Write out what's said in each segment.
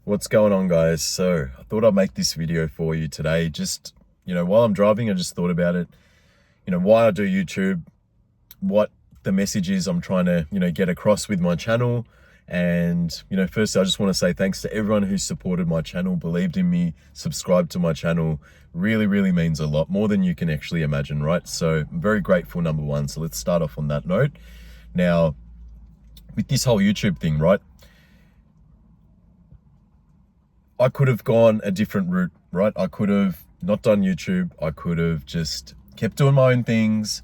What's going on, guys? So I thought I'd make this video for you today. Just, while I'm driving, I just thought about it, why I do YouTube, what the message is I'm trying to, get across with my channel. And, firstly, I just want to say thanks to everyone who supported my channel, believed in me, subscribed to my channel. Really, really means a lot, more than you can actually imagine, right? So I'm very grateful, number one. So let's start off on that note. Now, with this whole YouTube thing, right? I could have gone a different route, right? I could have not done YouTube. I could have just kept doing my own things.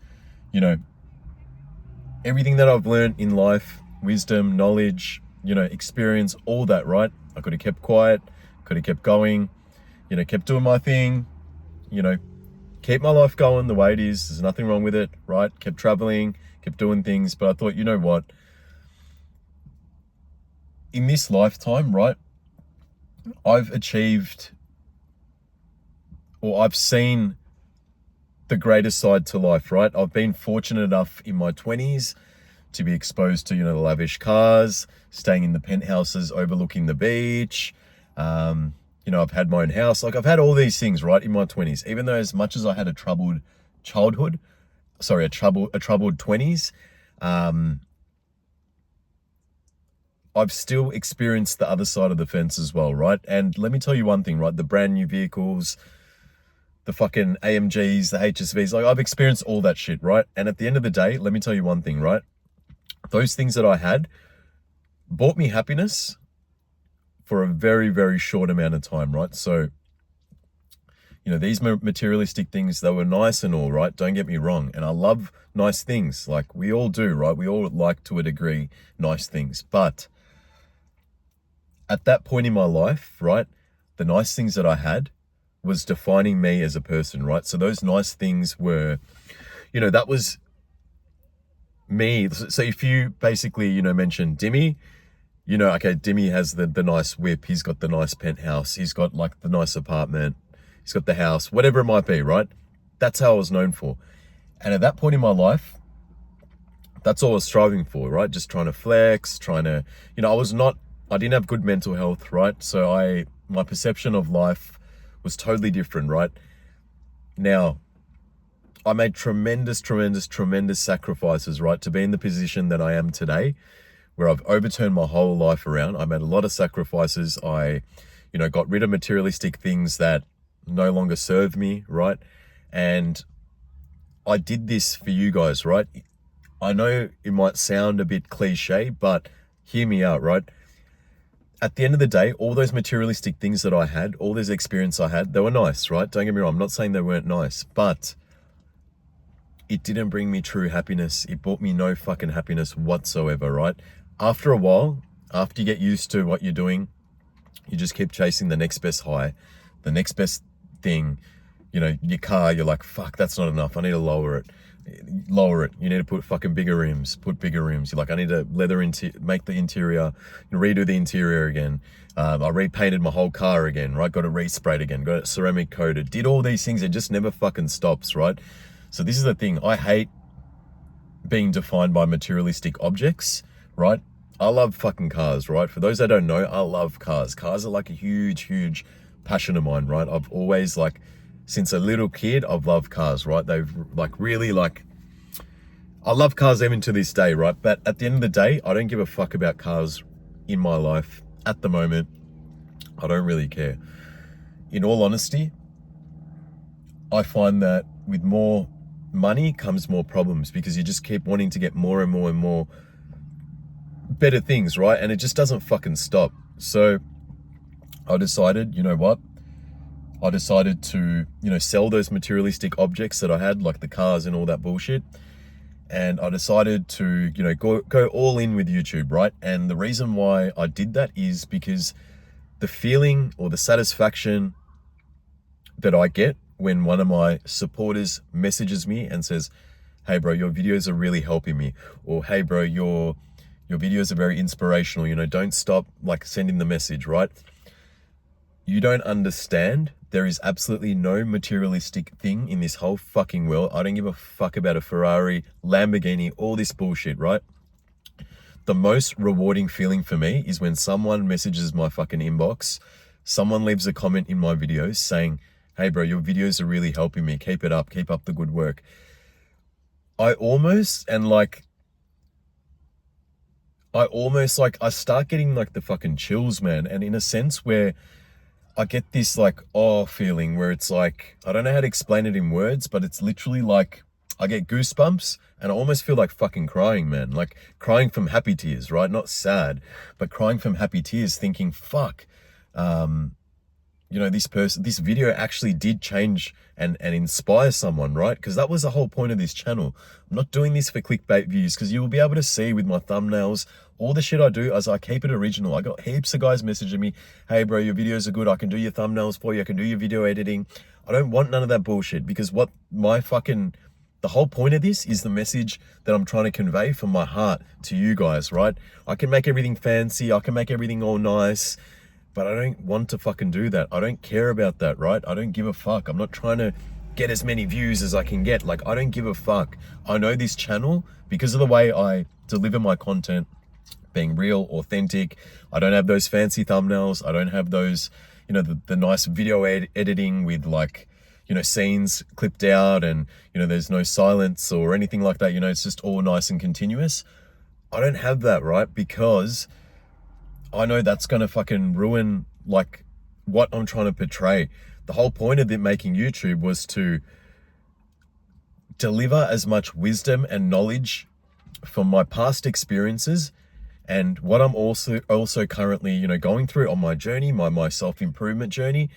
Everything that I've learned in life, wisdom, knowledge, experience, all that, right? I could have kept quiet, could have kept going, kept doing my thing, keep my life going the way it is. There's nothing wrong with it, right? Kept traveling, kept doing things. But I thought, you know what? In this lifetime, right? I've achieved, or I've seen the greater side to life, right? I've been fortunate enough in my 20s to be exposed to, the lavish cars, staying in the penthouses overlooking the beach. I've had my own house. Like, I've had all these things, right, in my 20s. Even though as much as I had a troubled childhood, a troubled 20s, I've still experienced the other side of the fence as well, right? And let me tell you one thing, right? The brand new vehicles, the fucking AMGs, the HSVs, like, I've experienced all that shit, right? And at the end of the day, let me tell you one thing, right? Those things that I had brought me happiness for a very, very short amount of time, right? So, these materialistic things, they were nice and all, right? Don't get me wrong. And I love nice things, like we all do, right? We all like, to a degree, nice things. But at that point in my life, right, the nice things that I had was defining me as a person, right? So those nice things were, that was me. So if you basically, mention Dimmy, okay, Dimmy has the nice whip. He's got the nice penthouse. He's got like the nice apartment. He's got the house, whatever it might be, right? That's how I was known for. And at that point in my life, that's all I was striving for, right? Just trying to flex, I didn't have good mental health, right? So my perception of life was totally different, right? Now, I made tremendous sacrifices, right, to be in the position that I am today, where I've overturned my whole life around. I made a lot of sacrifices. I, got rid of materialistic things that no longer serve me, right? And I did this for you guys, right? I know it might sound a bit cliche, but hear me out, right? At the end of the day, all those materialistic things that I had, all this experience I had, they were nice, right? Don't get me wrong. I'm not saying they weren't nice, but it didn't bring me true happiness. It brought me no fucking happiness whatsoever, right? After a while, after you get used to what you're doing, you just keep chasing the next best high, the next best thing. Your car, you're like, fuck, that's not enough. I need to lower it. You need to put fucking bigger rims, You're like, I need to make the interior, redo the interior again. I repainted my whole car again, right? Got it resprayed again, got it ceramic coated, did all these things. It just never fucking stops, right? So this is the thing. I hate being defined by materialistic objects, right? I love fucking cars, right? For those that don't know, I love cars. Cars are like a huge passion of mine, right? I've always, since a little kid, I've loved cars, right? They've I love cars even to this day, right? But at the end of the day, I don't give a fuck about cars in my life at the moment. I don't really care. In all honesty, I find that with more money comes more problems, because you just keep wanting to get more and more better things, right? And it just doesn't fucking stop. So I decided, you know what? I decided to, sell those materialistic objects that I had, like the cars and all that bullshit. And I decided to, go all in with YouTube, right? And the reason why I did that is because the feeling or the satisfaction that I get when one of my supporters messages me and says, hey bro, your videos are really helping me. Or hey bro, your videos are very inspirational. Don't stop sending the message, right? You don't understand. There is absolutely no materialistic thing in this whole fucking world. I don't give a fuck about a Ferrari, Lamborghini, all this bullshit, right? the most rewarding feeling for me is when someone messages my fucking inbox, someone leaves a comment in my videos saying, hey bro, your videos are really helping me. Keep it up. Keep up the good work. I start getting like the fucking chills, man. And in a sense where I get this like feeling where it's like, I don't know how to explain it in words, but it's literally like I get goosebumps and I almost feel like fucking crying, man. Like crying from happy tears, right? Not sad, but crying from happy tears thinking, fuck, this video actually did change and inspire someone, right? Because that was the whole point of this channel. I'm not doing this for clickbait views, because you will be able to see with my thumbnails, all the shit I do as I keep it original. I got heaps of guys messaging me, hey bro, your videos are good. I can do your thumbnails for you. I can do your video editing. I don't want none of that bullshit, because the whole point of this is the message that I'm trying to convey from my heart to you guys, right? I can make everything fancy. I can make everything all nice. But I don't want to fucking do that. I don't care about that, right? I don't give a fuck. I'm not trying to get as many views as I can get. Like, I don't give a fuck. I know this channel, because of the way I deliver my content, being real, authentic. I don't have those fancy thumbnails. I don't have those, the nice video editing with like, scenes clipped out and, there's no silence or anything like that. It's just all nice and continuous. I don't have that, right? Because I know that's going to fucking ruin like what I'm trying to portray. The whole point of it making YouTube was to deliver as much wisdom and knowledge from my past experiences and what I'm also currently, going through on my journey, my self-improvement journey.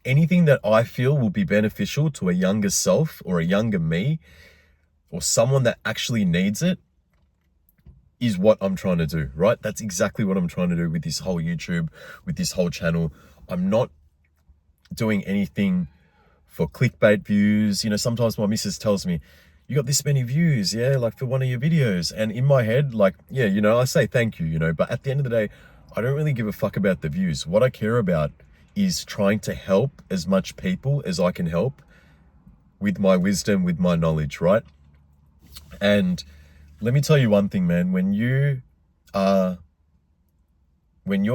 Anything that I feel will be beneficial to a younger self or a younger me or someone that actually needs it is what I'm trying to do, right? That's exactly what I'm trying to do with this whole YouTube, with this whole channel. I'm not doing anything for clickbait views. Sometimes my missus tells me, you got this many views, yeah, like for one of your videos. And in my head, like, yeah, I say thank you, but at the end of the day, I don't really give a fuck about the views. What I care about is trying to help as much people as I can help with my wisdom, with my knowledge, right? And let me tell you one thing, man. When you're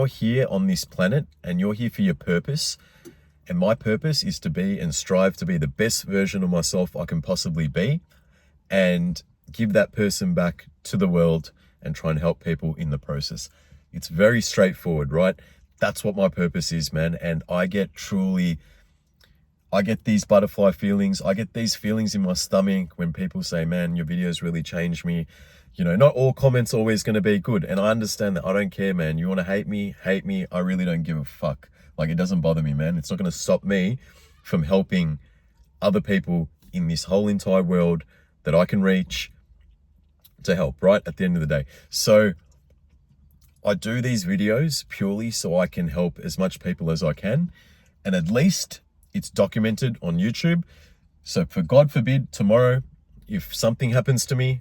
here on this planet and you're here for your purpose, and my purpose is to be and strive to be the best version of myself I can possibly be and give that person back to the world and try and help people in the process. It's very straightforward, right? That's what my purpose is, man. And I get these butterfly feelings. I get these feelings in my stomach when people say, man, your videos really changed me. Not all comments are always going to be good. And I understand that. I don't care, man. You want to hate me? Hate me. I really don't give a fuck. Like, it doesn't bother me, man. It's not going to stop me from helping other people in this whole entire world that I can reach to help, right? At the end of the day. So I do these videos purely so I can help as much people as I can. And at least it's documented on YouTube. So for God forbid, tomorrow, if something happens to me,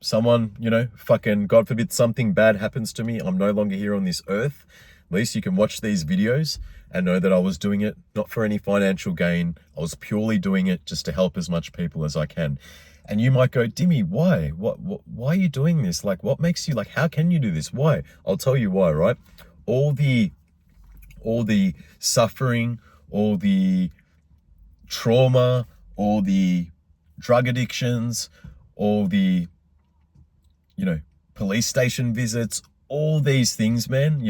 someone, fucking God forbid something bad happens to me, I'm no longer here on this earth. At least you can watch these videos and know that I was doing it not for any financial gain. I was purely doing it just to help as much people as I can. And you might go, Dimmy, why? Why are you doing this? Like, what makes you, like, how can you do this? Why? I'll tell you why, right? All the suffering, all the trauma, all the drug addictions, all the, police station visits, all these things, man,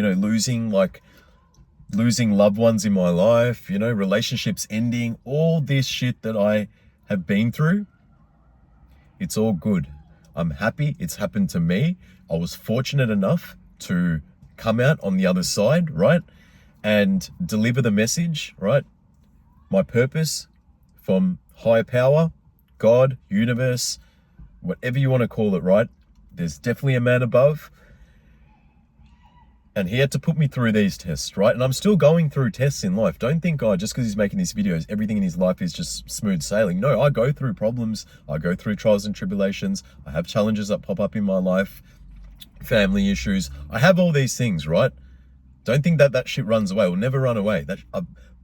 losing loved ones in my life, relationships ending, all this shit that I have been through. It's all good. I'm happy it's happened to me. I was fortunate enough to come out on the other side, right? And deliver the message, right? My purpose from higher power, God, universe, whatever you want to call it, right? There's definitely a man above. And he had to put me through these tests, right? And I'm still going through tests in life. Don't think, just because he's making these videos, everything in his life is just smooth sailing. No, I go through problems. I go through trials and tribulations. I have challenges that pop up in my life, family issues. I have all these things, right? Don't think that shit runs away. It will never run away.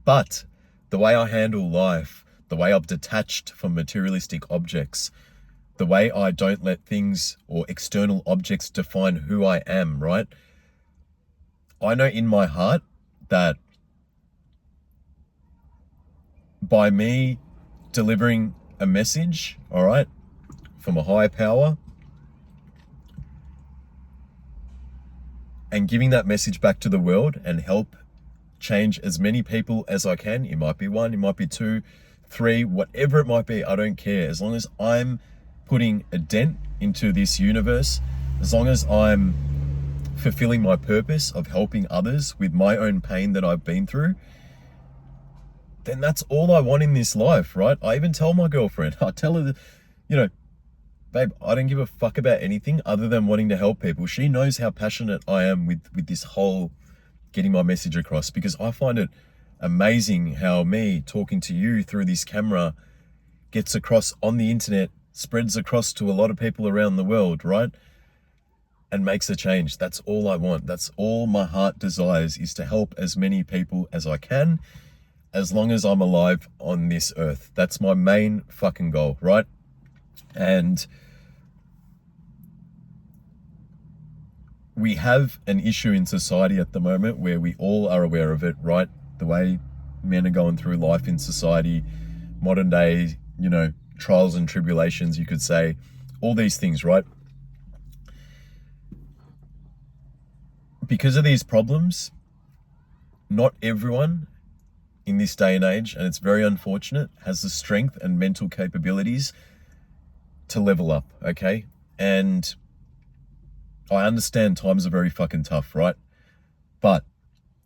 But the way I handle life, the way I've detached from materialistic objects, the way I don't let things or external objects define who I am, right? I know in my heart that by me delivering a message, all right, from a higher power, and giving that message back to the world and help change as many people as I can. It might be one, it might be two, three, whatever it might be. I don't care. As long as I'm putting a dent into this universe, as long as I'm fulfilling my purpose of helping others with my own pain that I've been through, then that's all I want in this life, right? I even tell my girlfriend, I tell her, babe, I don't give a fuck about anything other than wanting to help people. She knows how passionate I am with this whole getting my message across, because I find it amazing how me talking to you through this camera gets across on the internet, spreads across to a lot of people around the world, right? And makes a change. That's all I want. That's all my heart desires, is to help as many people as I can, as long as I'm alive on this earth. That's my main fucking goal, right? And we have an issue in society at the moment where we all are aware of it, right? The way men are going through life in society, modern day, trials and tribulations, you could say, all these things, right? Because of these problems, not everyone in this day and age, and it's very unfortunate, has the strength and mental capabilities to level up, okay? And I understand times are very fucking tough, right? But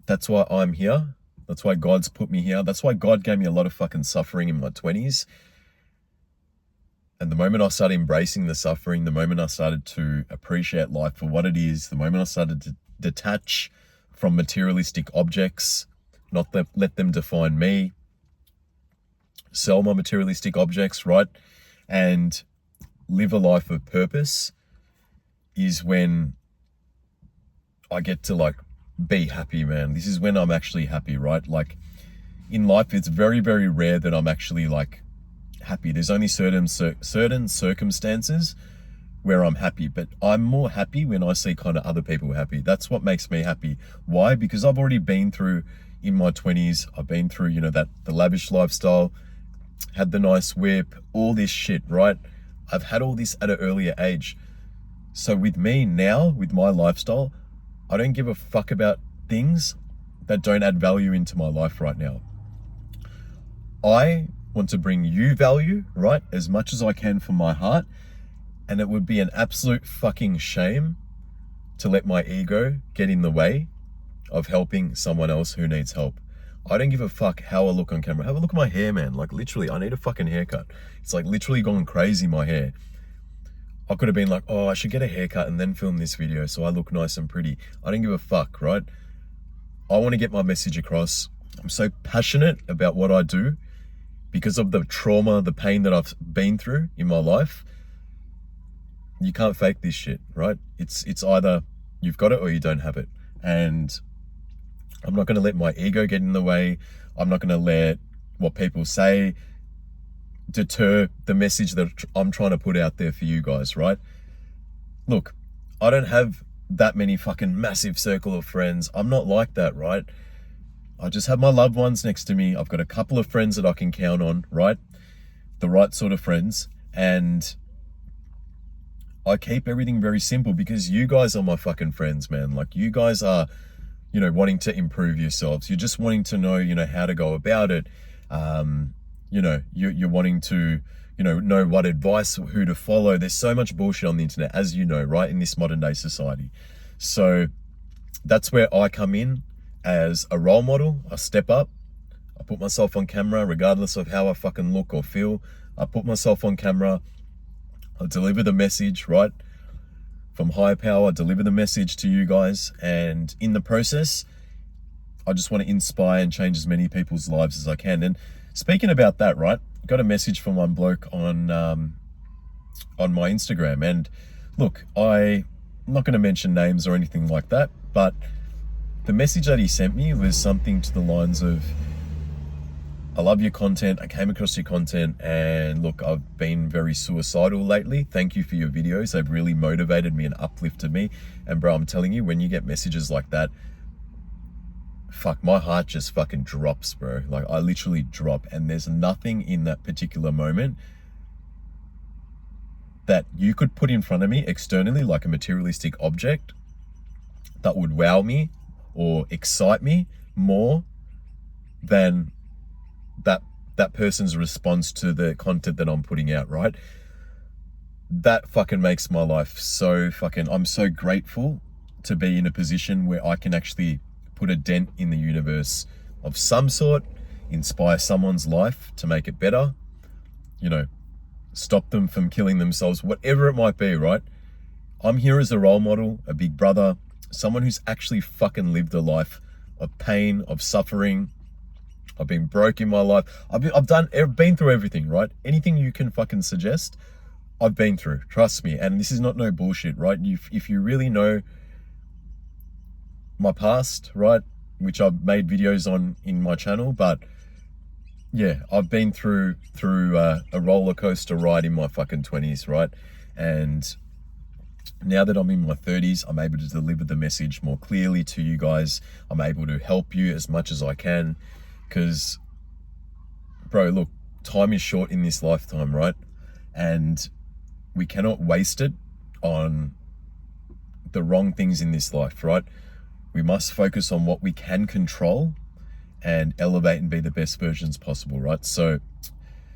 that's why I'm here. That's why God's put me here. That's why God gave me a lot of fucking suffering in my 20s. And the moment I started embracing the suffering, the moment I started to appreciate life for what it is, the moment I started to detach from materialistic objects, not let them define me, sell my materialistic objects, right? And live a life of purpose, is when I get to be happy, man. This is when I'm actually happy, right? Like in life, it's very, very rare that I'm actually happy. There's only certain circumstances where I'm happy, but I'm more happy when I see kind of other people happy. That's what makes me happy. Why? Because I've already been through, in my 20s, I've been through, the lavish lifestyle, had the nice whip, all this shit, right? I've had all this at an earlier age. So with me now, with my lifestyle, I don't give a fuck about things that don't add value into my life right now. I want to bring you value, right? As much as I can from my heart. And it would be an absolute fucking shame to let my ego get in the way of helping someone else who needs help. I don't give a fuck how I look on camera. Have a look at my hair, man. Literally, I need a fucking haircut. It's literally gone crazy, my hair. I could have been I should get a haircut and then film this video so I look nice and pretty. I don't give a fuck, right? I want to get my message across. I'm so passionate about what I do because of the trauma, the pain that I've been through in my life. You can't fake this shit, right? It's either you've got it or you don't have it. And I'm not going to let my ego get in the way. I'm not going to let what people say deter the message that I'm trying to put out there for you guys, right? Look, I don't have that many fucking massive circle of friends. I'm not like that, right? I just have my loved ones next to me. I've got a couple of friends that I can count on, right? The right sort of friends. And I keep everything very simple because you guys are my fucking friends, man. You guys are, wanting to improve yourselves. You're just wanting to know, how to go about it. You're wanting to, know what advice, who to follow. There's so much bullshit on the internet, as you know, right, in this modern day society. So that's where I come in as a role model. I step up. I put myself on camera, regardless of how I fucking look or feel. I put myself on camera. I deliver the message, right? From higher power, I deliver the message to you guys. And in the process, I just want to inspire and change as many people's lives as I can. And speaking about that, right? I got a message from one bloke on my Instagram. And look, I'm not going to mention names or anything like that, but the message that he sent me was something to the lines of, I love your content. I came across your content, and look, I've been very suicidal lately. Thank you for your videos. They've really motivated me and uplifted me. And bro, I'm telling you, when you get messages like that, fuck, my heart just fucking drops, bro. Like, I literally drop, and there's nothing in that particular moment that you could put in front of me externally, like a materialistic object, that would wow me or excite me more than that person's response to the content that I'm putting out, right? That fucking makes my life so fucking, I'm so grateful to be in a position where I can actually put a dent in the universe of some sort, inspire someone's life to make it better, you know, stop them from killing themselves, whatever it might be, right? I'm here as a role model, a big brother, someone who's actually fucking lived a life of pain, of suffering. I've been broke in my life. I've been through everything, right? Anything you can fucking suggest, I've been through. Trust me. And this is not no bullshit, right? If you really know my past, right, which I've made videos on in my channel, but yeah, I've been through a roller coaster ride in my fucking 20s, right? And now that I'm in my 30s, I'm able to deliver the message more clearly to you guys. I'm able to help you as much as I can. Because, bro, look, time is short in this lifetime, right? And we cannot waste it on the wrong things in this life, right? We must focus on what we can control and elevate and be the best versions possible, right? So,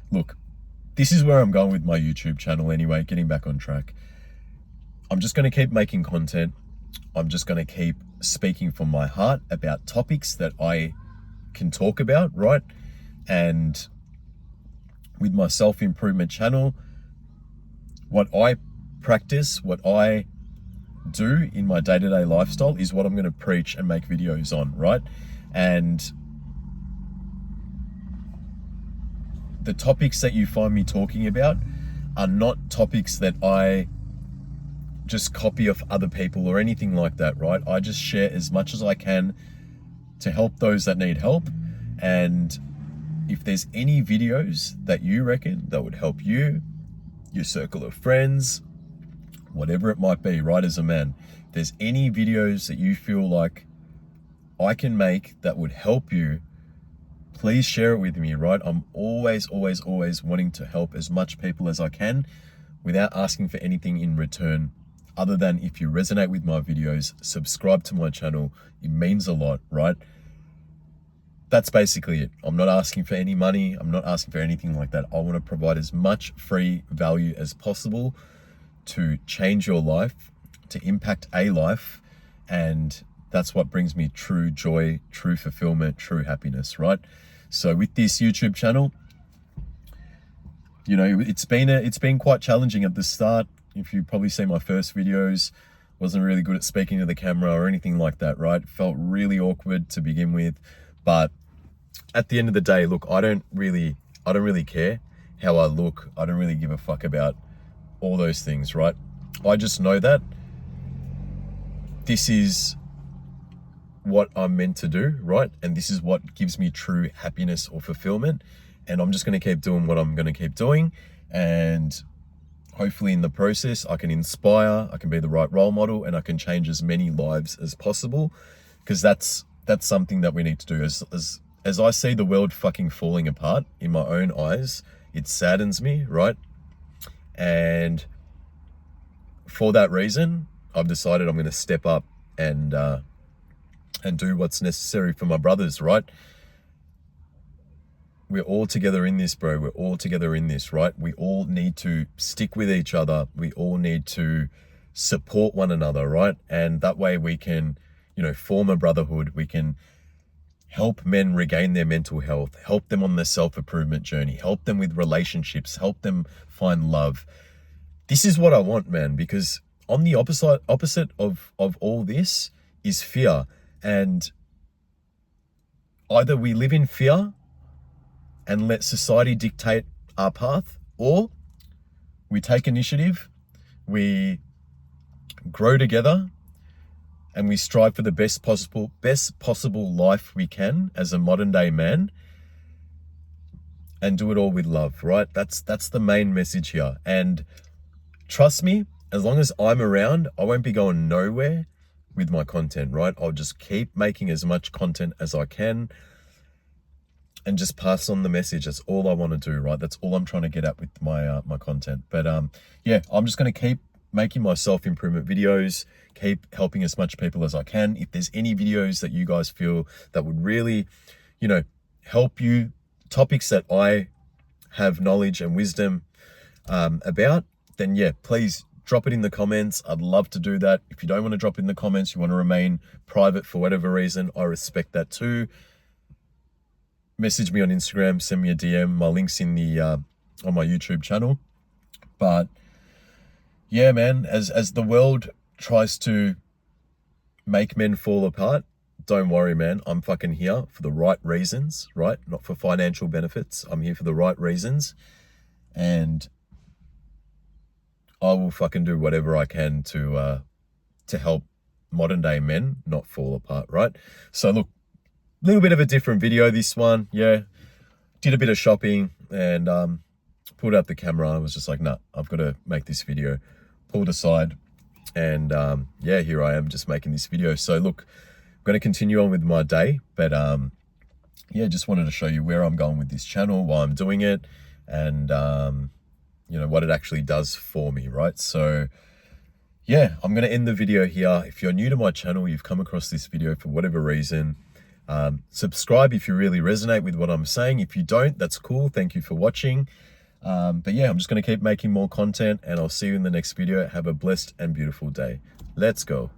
look, this is where I'm going with my YouTube channel anyway, getting back on track. I'm just going to keep making content. I'm just going to keep speaking from my heart about topics that I can talk about, right? And with my self-improvement channel, what I practice, what I do in my day-to-day lifestyle is what I'm going to preach and make videos on, right? And the topics that you find me talking about are not topics that I just copy off other people or anything like that, right? I just share as much as I can to help those that need help. And if there's any videos that you reckon that would help you, your circle of friends, whatever it might be, right, as a man, if there's any videos that you feel like I can make that would help you, please share it with me, right? I'm always wanting to help as much people as I can without asking for anything in return, other than if you resonate with my videos, subscribe to my channel. It means a lot, right? That's basically it. I'm not asking for any money. I'm not asking for anything like that. I want to provide as much free value as possible to change your life, to impact a life. And that's what brings me true joy, true fulfillment, true happiness, right? So with this YouTube channel, you know, it's been quite challenging at the start. If you probably see my first videos, wasn't really good at speaking to the camera or anything like that, right? Felt really awkward to begin with. But at the end of the day, look, I don't really care how I look. I don't really give a fuck about all those things, right? I just know that this is what I'm meant to do, right? And this is what gives me true happiness or fulfillment. And I'm just going to keep doing what I'm going to keep doing. And hopefully in the process, I can inspire, I can be the right role model, and I can change as many lives as possible. Because that's something that we need to do. As I see the world fucking falling apart in my own eyes, it saddens me, right? And for that reason, I've decided I'm going to step up and do what's necessary for my brothers, right? We're all together in this, bro. We're all together in this, right? We all need to stick with each other. We all need to support one another, right? And that way we can, you know, form a brotherhood. We can help men regain their mental health, help them on their self-improvement journey, help them with relationships, help them find love. This is what I want, man, because on the opposite of all this is fear. And either we live in fear and let society dictate our path, or we take initiative, we grow together, and we strive for the best possible life we can as a modern day man. and do it all with love, right? That's the main message here. And trust me, as long as I'm around, I won't be going nowhere with my content, right? I'll just keep making as much content as I can and just pass on the message. That's all I want to do, right? That's all I'm trying to get at with my my content. But yeah, I'm just going to keep making my self-improvement videos, keep helping as much people as I can. If there's any videos that you guys feel that would really, you know, help you, topics that I have knowledge and wisdom about, then yeah, please drop it in the comments. I'd love to do that. If you don't want to drop it in the comments, you want to remain private for whatever reason, I respect that too. Message me on Instagram, send me a DM. My link's in the on my YouTube channel. But yeah, man, as the world tries to make men fall apart, don't worry, man. I'm fucking here for the right reasons, right? Not for financial benefits. I'm here for the right reasons. And I will fucking do whatever I can to help modern day men not fall apart, right? So look, a little bit of a different video, this one. Yeah, did a bit of shopping and pulled out the camera. I was just like, nah, I've got to make this video. Pulled aside and yeah, here I am just making this video. So look, I'm going to continue on with my day, but yeah, just wanted to show you where I'm going with this channel, why I'm doing it, and you know, what it actually does for me, right? So yeah, I'm going to end the video here. If you're new to my channel, you've come across this video for whatever reason, subscribe if you really resonate with what I'm saying. If you don't, that's cool. Thank you for watching. But yeah, I'm just going to keep making more content and I'll see you in the next video. Have a blessed and beautiful day. Let's go.